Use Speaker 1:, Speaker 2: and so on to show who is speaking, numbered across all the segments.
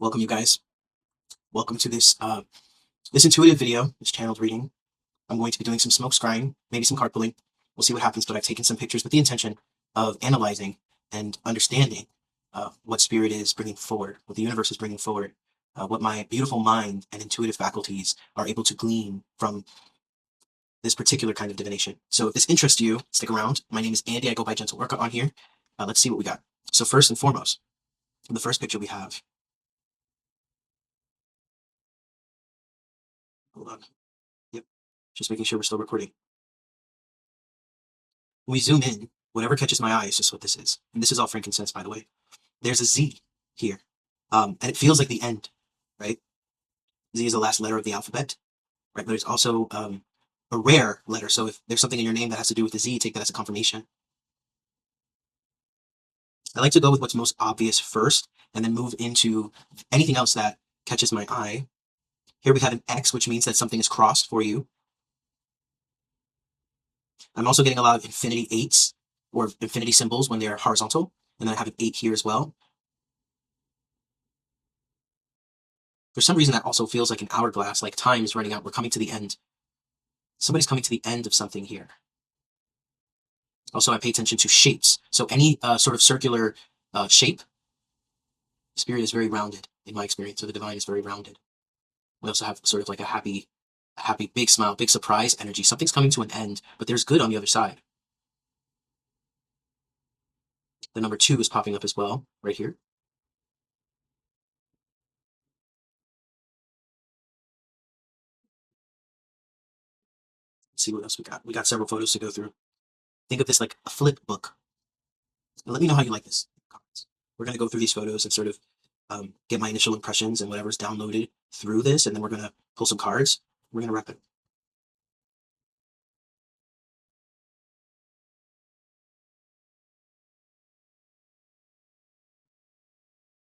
Speaker 1: Welcome, you guys. Welcome to this intuitive video, this channeled reading. I'm going to be doing some smoke scrying, maybe some card pulling. We'll see what happens, but I've taken some pictures with the intention of analyzing and understanding what spirit is bringing forward, what the universe is bringing forward, what my beautiful mind and intuitive faculties are able to glean from this particular kind of divination. So if this interests you, stick around. My name is Andy. I go by Gentle Orca on here. Let's see what we got. So first and foremost, the first picture we have. Hold on. Yep. Just making sure we're still recording. When we zoom in, whatever catches my eye is just what this is. And this is all frankincense, by the way. There's a Z here. And it feels like the end, right? Z is the last letter of the alphabet, right? But it's also a rare letter. So if there's something in your name that has to do with the Z, take that as a confirmation. I like to go with what's most obvious first and then move into anything else that catches my eye. Here we have an X, which means that something is crossed for you. I'm also getting a lot of infinity eights or infinity symbols when they're horizontal. And then I have an 8 here as well. For some reason, that also feels like an hourglass, like time is running out. We're coming to the end. Somebody's coming to the end of something here. Also, I pay attention to shapes. So any sort of circular shape, spirit is very rounded in my experience. So the divine is very rounded. We also have sort of like a happy, big smile, big surprise energy. Something's coming to an end, but there's good on the other side. The number 2 is popping up as well, right here. Let's see what else we got. We got several photos to go through. Think of this like a flip book. And let me know how you like this. We're going to go through these photos and sort of get my initial impressions and whatever's downloaded through this, and then we're going to pull some cards. We're going to wrap it.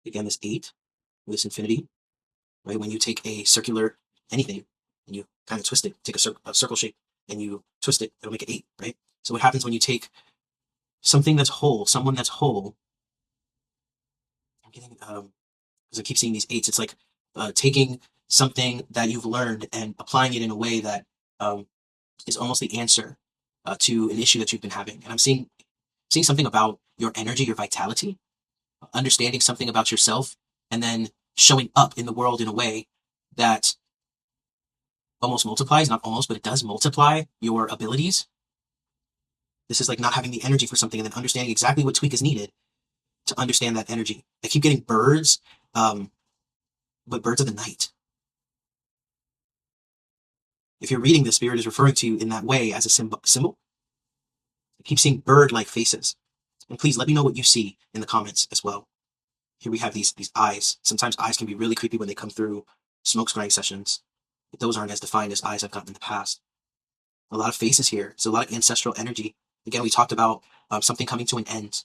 Speaker 1: Again, this 8 with this infinity, right? When you take a circular anything and you kind of twist it, take a circle shape and you twist it, it'll make an 8, right? So what happens when you take something that's whole, someone that's whole? I'm getting because I keep seeing these 8s. It's like taking something that you've learned and applying it in a way that is almost the answer to an issue that you've been having. And I'm seeing something about your energy, your vitality, understanding something about yourself, and then showing up in the world in a way that almost multiplies, not almost, but it does multiply your abilities. This is like not having the energy for something and then understanding exactly what tweak is needed to understand that energy. I keep getting birds, but birds of the night. If you're reading this, spirit is referring to you in that way as a symbol. I keep seeing bird-like faces. And please let me know what you see in the comments as well. Here we have these eyes. Sometimes eyes can be really creepy when they come through smoke scrying sessions. But those aren't as defined as eyes I've gotten in the past. A lot of faces here. So a lot of ancestral energy. Again, we talked about something coming to an end.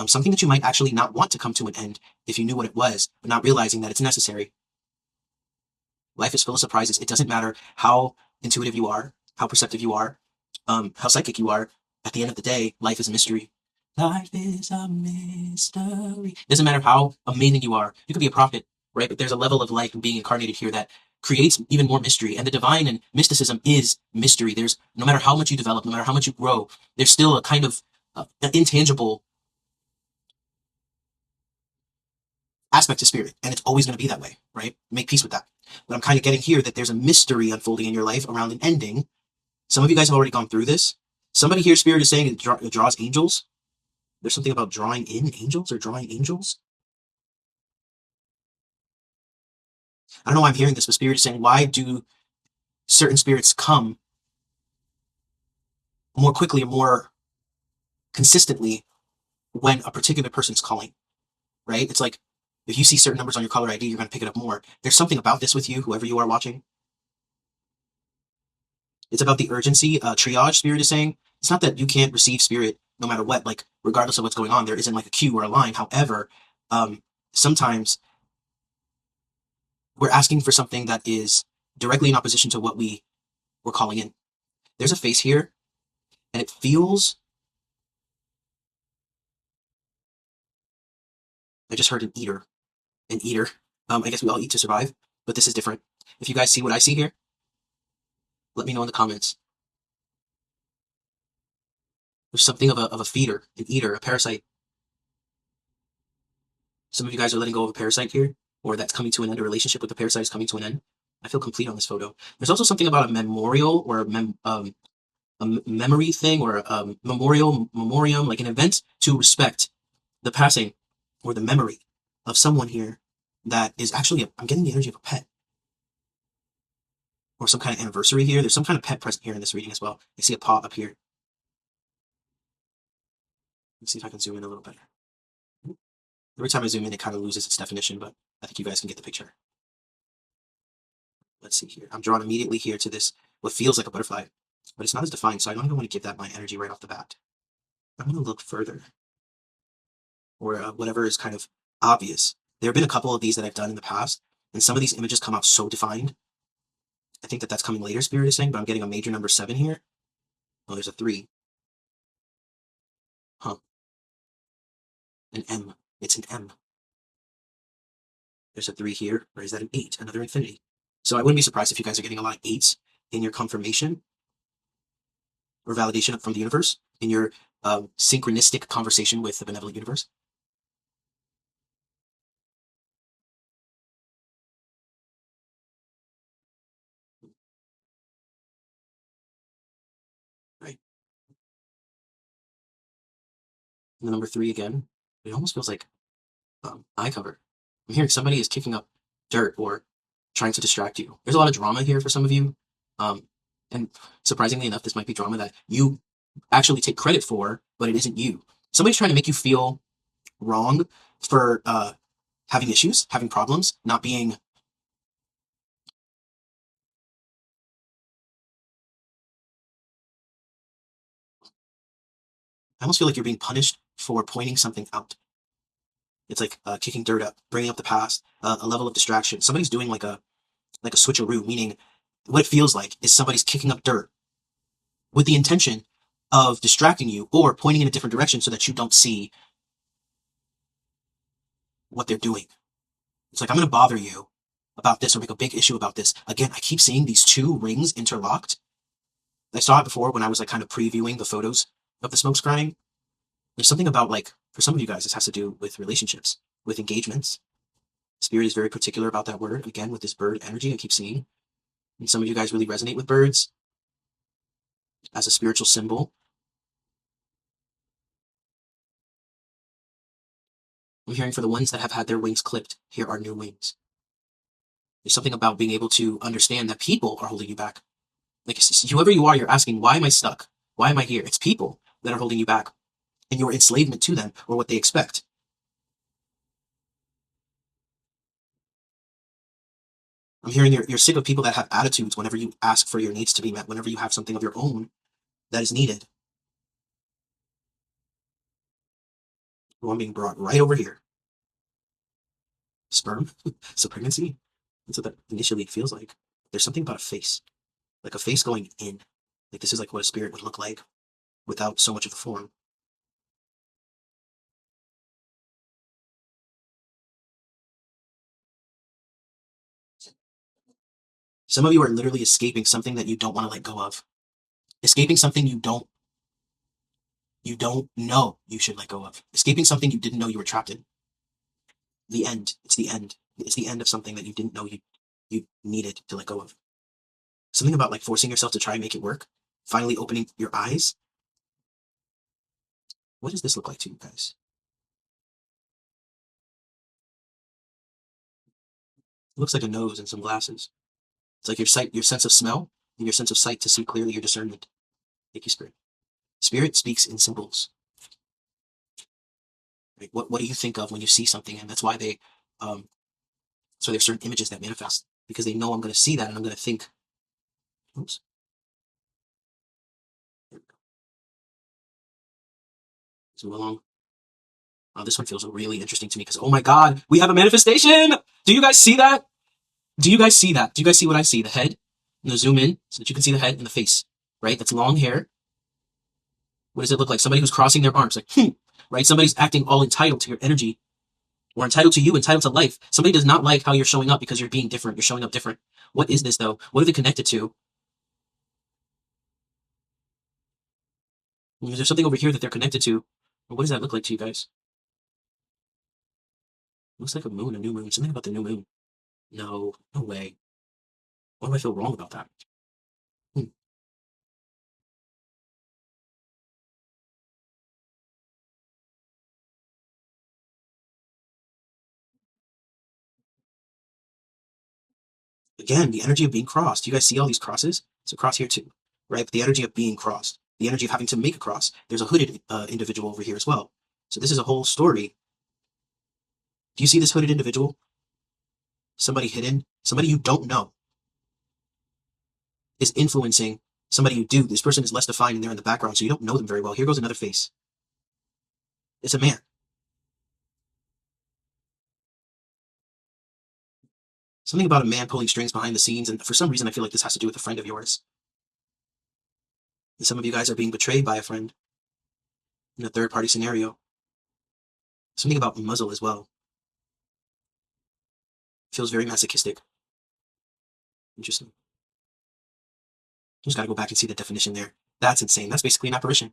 Speaker 1: Something that you might actually not want to come to an end if you knew what it was, but not realizing that it's necessary. Life is full of surprises. It doesn't matter how intuitive you are, how perceptive you are, how psychic you are. At the end of the day, life is a mystery. Life is a mystery. It doesn't matter how amazing you are. You could be a prophet, right? But there's a level of life being incarnated here that creates even more mystery. And the divine and mysticism is mystery. There's, no matter how much you develop, no matter how much you grow, there's still a kind of intangible aspect to spirit. And it's always going to be that way, right? Make peace with that. But I'm kind of getting here that there's a mystery unfolding in your life around an ending. Some of you guys have already gone through this. Somebody here, spirit is saying it draws angels. There's something about drawing in angels or drawing angels. I don't know why I'm hearing this, but spirit is saying, why do certain spirits come more quickly or more consistently when a particular person's calling, right? It's like, if you see certain numbers on your caller ID, you're going to pick it up more. There's something about this with you, whoever you are watching. It's about the urgency. Triage, spirit is saying. It's not that you can't receive spirit no matter what, like regardless of what's going on. There isn't like a queue or a line. However, sometimes we're asking for something that is directly in opposition to what we're calling in. There's a face here, and it feels... I just heard an eater. I guess we all eat to survive, but this is different. If you guys see what I see here, let me know in the comments. There's something of a feeder, an eater, a parasite. Some of you guys are letting go of a parasite here, or that's coming to an end. A relationship with the parasite is coming to an end. I feel complete on this photo. There's also something about a memorial or a memory thing or a memoriam, like an event to respect the passing or the memory of someone here that is actually, I'm getting the energy of a pet or some kind of anniversary here. There's some kind of pet present here in this reading as well. I see a paw up here. Let's see if I can zoom in a little better. Every time I zoom in, it kind of loses its definition, but I think you guys can get the picture. Let's see here. I'm drawn immediately here to this, what feels like a butterfly, but it's not as defined, so I don't even want to give that my energy right off the bat. I'm going to look further, or whatever is kind of obvious. There have been a couple of these that I've done in the past, and some of these images come out so defined. I think that that's coming later, Spirit is saying, but I'm getting a major number 7 here. Oh, there's a 3. Huh. An M. It's an M. There's a 3 here, or is that an 8? Another infinity. So I wouldn't be surprised if you guys are getting a lot of 8s in your confirmation or validation from the universe, in your synchronistic conversation with the benevolent universe. Right. And the number 3 again, it almost feels like eye cover. I'm hearing somebody is kicking up dirt or trying to distract you. There's a lot of drama here for some of you. And surprisingly enough, this might be drama that you actually take credit for, but it isn't you. Somebody's trying to make you feel wrong for having issues, having problems, not being... I almost feel like you're being punished for pointing something out. It's like kicking dirt up, bringing up the past, a level of distraction. Somebody's doing like a switcheroo, meaning what it feels like is somebody's kicking up dirt with the intention of distracting you or pointing in a different direction so that you don't see what they're doing. It's like, I'm going to bother you about this or make a big issue about this. Again, I keep seeing these 2 rings interlocked. I saw it before when I was like kind of previewing the photos of the SmokeScrying. There's something about, like, for some of you guys, this has to do with relationships, with engagements. Spirit is very particular about that word. Again, with this bird energy I keep seeing. And some of you guys really resonate with birds as a spiritual symbol. I'm hearing for the ones that have had their wings clipped, here are new wings. There's something about being able to understand that people are holding you back. Like, whoever you are, you're asking, why am I stuck? Why am I here? It's people that are holding you back, and your enslavement to them or what they expect. I'm hearing you're sick of people that have attitudes whenever you ask for your needs to be met, whenever you have something of your own that is needed. Well, I'm being brought right over here. Sperm? So pregnancy? That's what that initially feels like. There's something about a face. Like a face going in. Like this is like what a spirit would look like without so much of the form. Some of you are literally escaping something that you don't want to let go of. Escaping something you don't know you should let go of. Escaping something you didn't know you were trapped in. The end. It's the end. It's the end of something that you didn't know you needed to let go of. Something about like forcing yourself to try and make it work. Finally opening your eyes. What does this look like to you guys? It looks like a nose and some glasses. It's like your sense of smell and your sense of sight to see clearly, your discernment. Thank you, Spirit. Spirit speaks in symbols. Right? What do you think of when you see something? And that's why so there's certain images that manifest, because they know I'm going to see that and I'm going to think, oops. Zoom along. Oh, this one feels really interesting to me because, oh my God, we have a manifestation. Do you guys see that? Do you guys see that? Do you guys see what I see? The head. I'm going to zoom in so that you can see the head and the face, right? That's long hair. What does it look like? Somebody who's crossing their arms, like, right? Somebody's acting all entitled to your energy. Or entitled to you, entitled to life. Somebody does not like how you're showing up because you're being different. You're showing up different. What is this though? What are they connected to? Is there something over here that they're connected to? What does that look like to you guys? Looks like a moon, a new moon. Something about the new moon. No, no way. Why do I feel wrong about that? Hmm. Again, the energy of being crossed. You guys see all these crosses? It's a cross here too, right? But the energy of being crossed, the energy of having to make a cross. There's a hooded individual over here as well. So this is a whole story. Do you see this hooded individual? Somebody hidden, somebody you don't know is influencing somebody you do. This person is less defined and they're in the background, so you don't know them very well. Here goes another face. It's a man. Something about a man pulling strings behind the scenes, and for some reason I feel like this has to do with a friend of yours. And some of you guys are being betrayed by a friend in a third party scenario. Something about muzzle as well. Feels very masochistic. Interesting. Just gotta go back and see the definition there. That's insane. That's basically an apparition.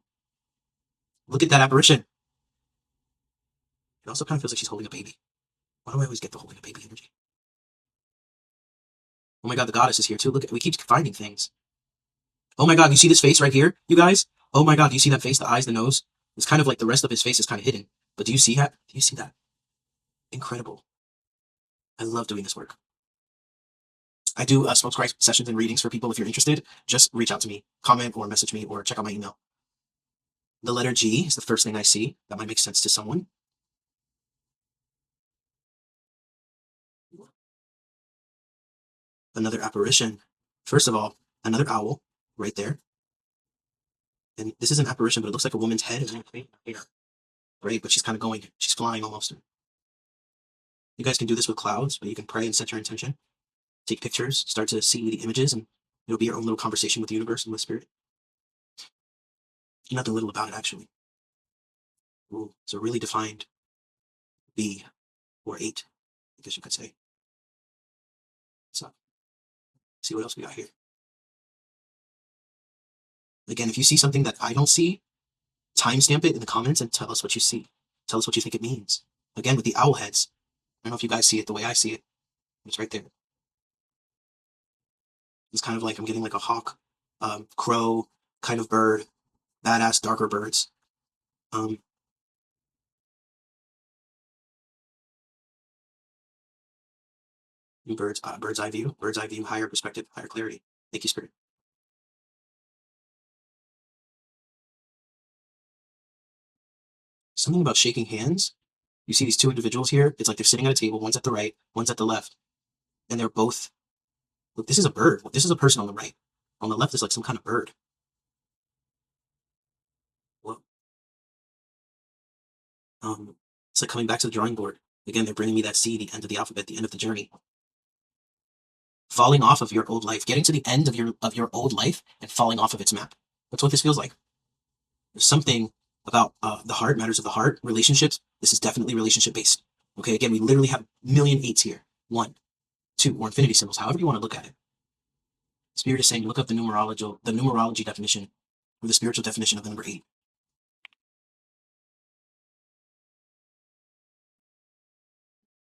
Speaker 1: Look at that apparition. It also kind of feels like she's holding a baby. Why do I always get the holding a baby energy? Oh my god, the goddess is here too. Look, we keep finding things. Oh my god, you see this face right here, you guys? Oh my god, do you see that face? The eyes, the nose? It's kind of like the rest of his face is kind of hidden. But do you see that? Do you see that? Incredible. I love doing this work. I do SmokeScry sessions and readings for people. If you're interested, just reach out to me, comment or message me, or check out my email. The letter G is the first thing I see. That might make sense to someone. Another apparition. First of all, another owl right there. And this is an apparition, but it looks like a woman's head. Right, but she's kind of going, she's flying almost. You guys can do this with clouds, but you can pray and set your intention. Take pictures, start to see the images, and it'll be your own little conversation with the universe and with spirit. Nothing little about it, actually. Ooh, it's a really defined B, or 8, I guess you could say. So, see what else we got here. Again, if you see something that I don't see, timestamp it in the comments and tell us what you see. Tell us what you think it means. Again, with the owl heads, I don't know if you guys see it the way I see it. It's right there. It's kind of like I'm getting like a hawk, crow kind of bird, badass darker birds. Bird's eye view, higher perspective, higher clarity. Thank you, Spirit. Something about shaking hands. You see these two individuals here? It's like they're sitting at a table. One's at the right, one's at the left. And they're both, look, this is a bird. This is a person on the right. On the left is like some kind of bird. Whoa. It's like coming back to the drawing board. Again, they're bringing me that C, the end of the alphabet, the end of the journey. Falling off of your old life, getting to the end of your old life and falling off of its map. That's what this feels like. There's something about the heart, matters of the heart, relationships. This is definitely relationship based. Okay, again, we literally have a million eights here. 1, 2, or infinity symbols, however you want to look at it. Spirit is saying, look up the numerology definition, or the spiritual definition of the number 8.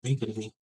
Speaker 1: Are you kidding me?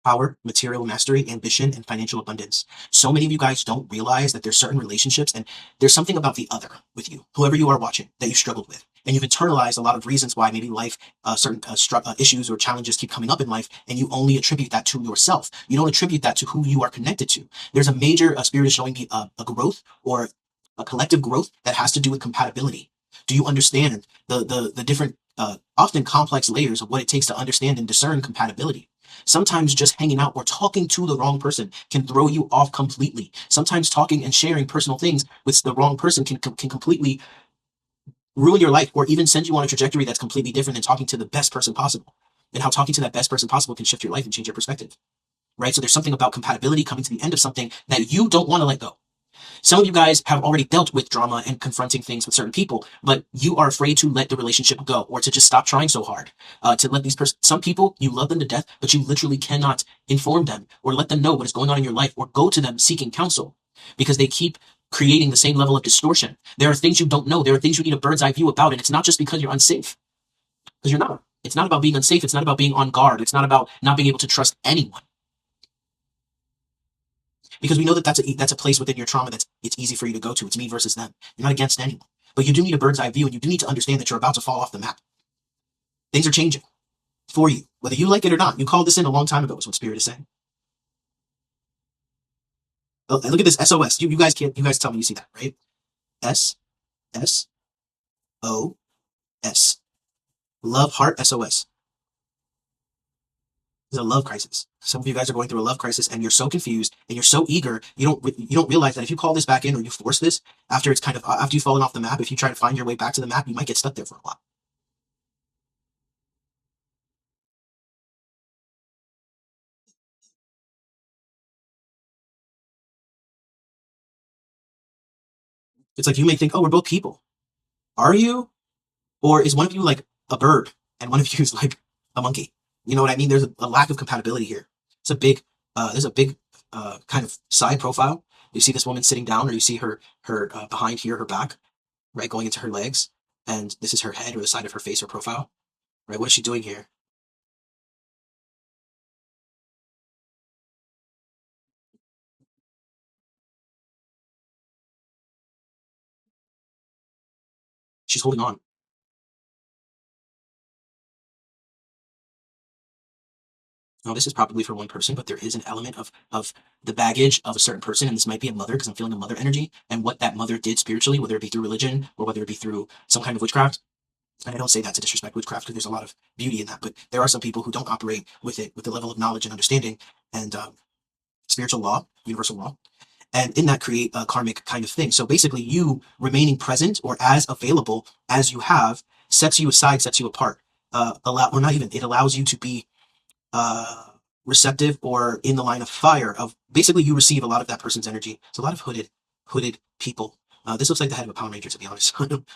Speaker 1: Power, material mastery, ambition, and financial abundance. So many of you guys don't realize that there's certain relationships and there's something about the other with you, whoever you are watching, that you struggled with. And you've internalized a lot of reasons why maybe life, certain issues or challenges keep coming up in life, and you only attribute that to yourself. You don't attribute that to who you are connected to. There's a major spirit is showing me a growth or a collective growth that has to do with compatibility. Do you understand the different, often complex layers of what it takes to understand and discern compatibility? Sometimes just hanging out or talking to the wrong person can throw you off completely. Sometimes talking and sharing personal things with the wrong person can completely ruin your life or even send you on a trajectory that's completely different than talking to the best person possible. And how talking to that best person possible can shift your life and change your perspective, right? So there's something about compatibility, coming to the end of something that you don't want to let go. Some of you guys have already dealt with drama and confronting things with certain people, but you are afraid to let the relationship go or to just stop trying so hard. To let some people, you love them to death, but you literally cannot inform them or let them know what is going on in your life or go to them seeking counsel because they keep creating the same level of distortion. There are things you don't know. There are things you need a bird's eye view about, and it's not just because you're unsafe, because you're not. It's not about being unsafe. It's not about being on guard. It's not about not being able to trust anyone. Because we know that that's a place within your trauma that's it's easy for you to go to. It's me versus them. You're not against anyone, but you do need a bird's eye view, and you do need to understand that you're about to fall off the map. Things are changing for you, whether you like it or not. You called this in a long time ago. Is what Spirit is saying. Oh, look at this SOS. You guys can't. You guys tell me you see that, right? SSOS. Love heart SOS. It's a love crisis. Some of you guys are going through a love crisis, and you're so confused and you're so eager. You don't realize that if you call this back in or you force this after it's kind of after you've fallen off the map, if you try to find your way back to the map, you might get stuck there for a while. It's like you may think, oh, we're both people. Are you? Or is one of you like a bird and one of you is like a monkey? You know what I mean? There's a lack of compatibility here. It's a big, there's a big kind of side profile. You see this woman sitting down, or you see her behind here, her back, right, going into her legs, and this is her head or the side of her face or profile, right? What is she doing here? She's holding on. Now, this is probably for one person, but there is an element of the baggage of a certain person, and this might be a mother because I'm feeling a mother energy and what that mother did spiritually, whether it be through religion or whether it be through some kind of witchcraft. And I don't say that to disrespect witchcraft because there's a lot of beauty in that, but there are some people who don't operate with it with the level of knowledge and understanding and spiritual law, universal law, and in that create a karmic kind of thing. So basically, you remaining present or as available as you have sets you aside, sets you apart. Or not even, it allows you to be uh, receptive or in the line of fire of basically you receive a lot of that person's energy. It's a lot of hooded people. This looks like the head of a Power Ranger, to be honest, from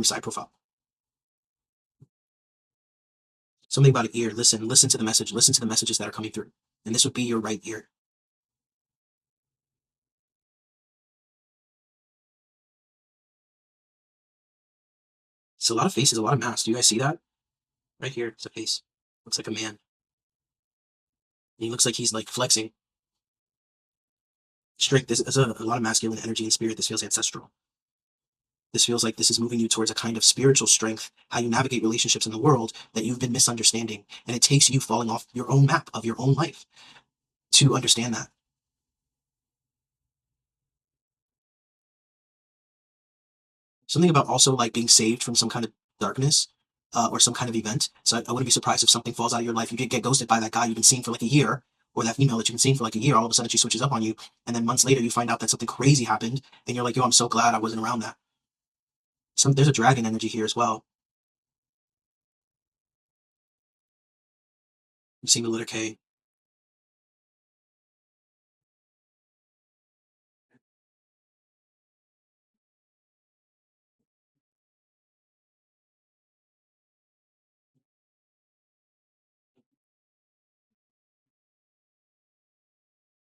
Speaker 1: side profile. Something about an ear. Listen to the message. Listen to the messages that are coming through. And this would be your right ear. It's a lot of faces, a lot of masks. Do you guys see that? Right here, it's a face. Looks like a man. And he looks like he's like flexing. Strength. This is a lot of masculine energy and spirit. This feels ancestral. This feels like this is moving you towards a kind of spiritual strength, how you navigate relationships in the world that you've been misunderstanding. And it takes you falling off your own map of your own life to understand that. Something about also like being saved from some kind of darkness or some kind of event. So I wouldn't be surprised if something falls out of your life. You did get ghosted by that guy you've been seeing for like a year, or that female that you've been seeing for like a year. All of a sudden she switches up on you, and then months later you find out that something crazy happened, and you're like, yo, I'm so glad I wasn't around that. There's a dragon energy here as well. You're seeing the letter K.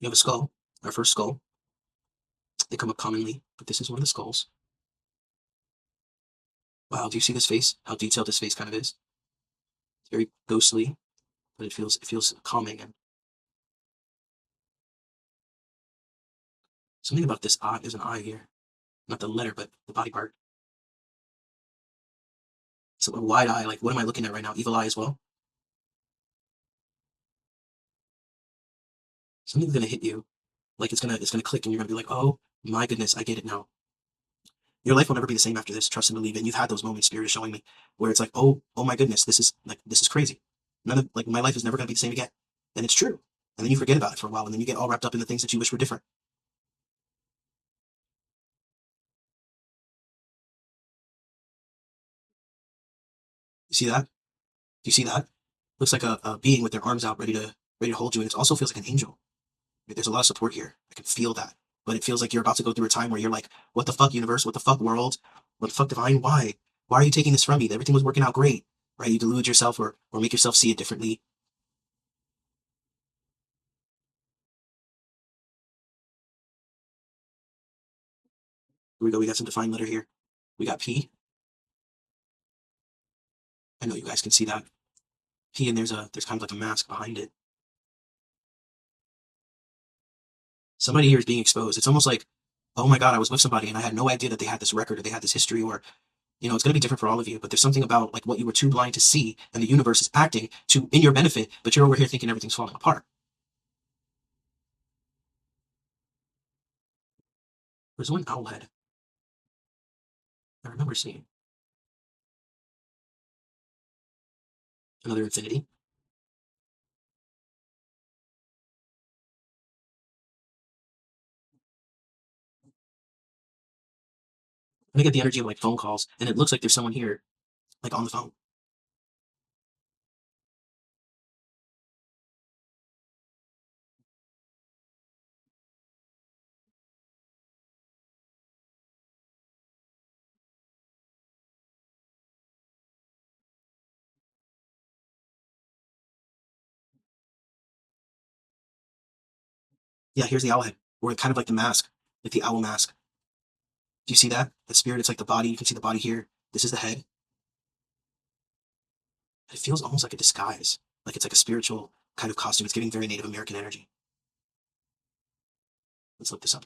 Speaker 1: You have a skull, our first skull. They come up commonly, but this is one of the skulls. Wow, do you see this face? How detailed this face kind of is. It's very ghostly, but it feels calming, and something about this eye. There's an eye here, not the letter, but the body part. So a wide eye. Like, what am I looking at right now? Evil eye as well. Something's gonna hit you. Like it's gonna click, and you're gonna be like, oh my goodness, I get it now. Your life will never be the same after this. Trust and believe. And you've had those moments. Spirit is showing me where it's like, oh my goodness, this is crazy. None of, like, my life is never going to be the same again. And it's true. And then you forget about it for a while, and then you get all wrapped up in the things that you wish were different. You see that? Do you see that? Looks like a being with their arms out, ready to hold you, and it also feels like an angel. There's a lot of support here. I can feel that. But it feels like you're about to go through a time where you're like, what the fuck, universe? What the fuck, world? What the fuck, divine? Why? Why are you taking this from me? Everything was working out great, right? You delude yourself or make yourself see it differently. Here we go. We got some defined letter here. We got P. I know you guys can see that. P, and there's kind of like a mask behind it. Somebody here is being exposed. It's almost like, oh my God, I was with somebody and I had no idea that they had this record or they had this history, or it's going to be different for all of you, but there's something about like what you were too blind to see, and the universe is acting to in your benefit, but you're over here thinking everything's falling apart. There's one owl head I remember seeing. Another infinity. And I get the energy of like phone calls, and it looks like there's someone here, like on the phone. Yeah, here's the owl head, or kind of like the mask, like the owl mask. Do you see that? The spirit, it's like the body. You can see the body here. This is the head. It feels almost like a disguise, like it's like a spiritual kind of costume. It's giving very Native American energy. Let's look this up.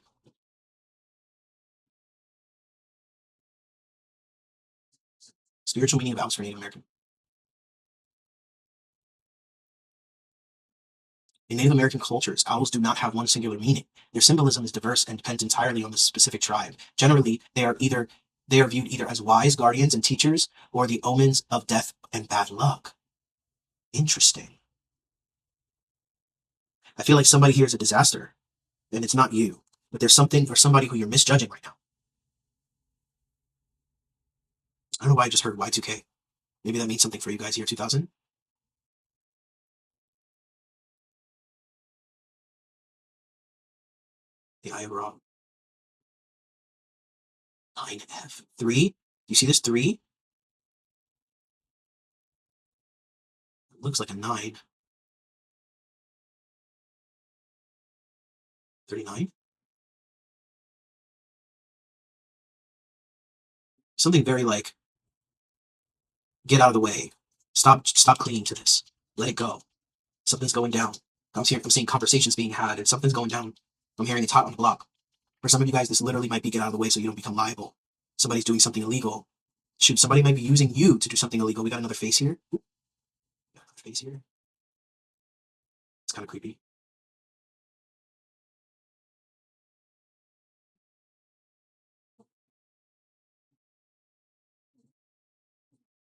Speaker 1: Spiritual meaning of owls for Native American. In Native American cultures, owls do not have one singular meaning. Their symbolism is diverse and depends entirely on the specific tribe. Generally, they are viewed either as wise guardians and teachers or the omens of death and bad luck. Interesting. I feel like somebody here is a disaster, and it's not you, but there's something or somebody who you're misjudging right now. I don't know why I just heard Y2K. Maybe that means something for you guys here, 2000. The Eye of Ra. 9F. 3? Do you see this 3? It looks like a 9. 39? Something very like, get out of the way. Stop clinging to this. Let it go. Something's going down. I'm seeing conversations being had, and something's going down. I'm hearing it's hot on the block. For some of you guys, this literally might be get out of the way so you don't become liable. Somebody's doing something illegal. Shoot, somebody might be using you to do something illegal. We got another face here. Got another face here. It's kind of creepy.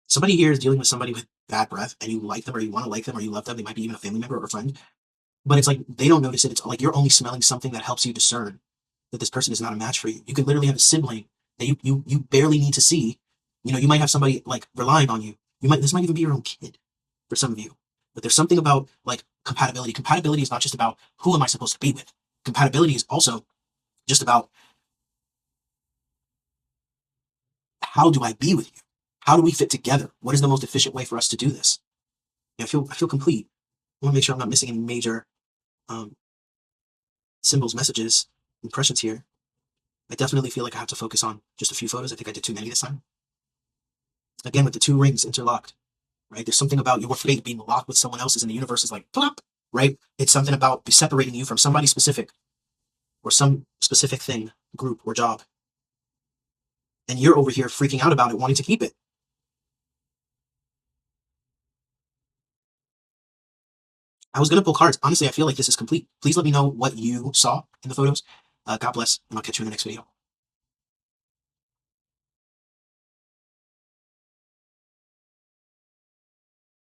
Speaker 1: Somebody here is dealing with somebody with bad breath, and you like them, or you want to like them, or you love them. They might be even a family member or a friend. But it's like they don't notice it. It's like you're only smelling something that helps you discern that this person is not a match for you. You could literally have a sibling that you barely need to see. You might have somebody like relying on you. This might even be your own kid for some of you. But there's something about like compatibility. Compatibility is not just about who am I supposed to be with. Compatibility is also just about how do I be with you? How do we fit together? What is the most efficient way for us to do this? I feel complete. I want to make sure I'm not missing any major um, symbols, messages, impressions here. I definitely feel like I have to focus on just a few photos. I think I did too many this time. Again, with the two rings interlocked, right? There's something about your fate being locked with someone else's, and the universe is like, plop, right? It's something about separating you from somebody specific or some specific thing, group, or job. And you're over here freaking out about it, wanting to keep it. I was going to pull cards. Honestly, I feel like this is complete. Please let me know what you saw in the photos. God bless, and I'll catch you in the next video.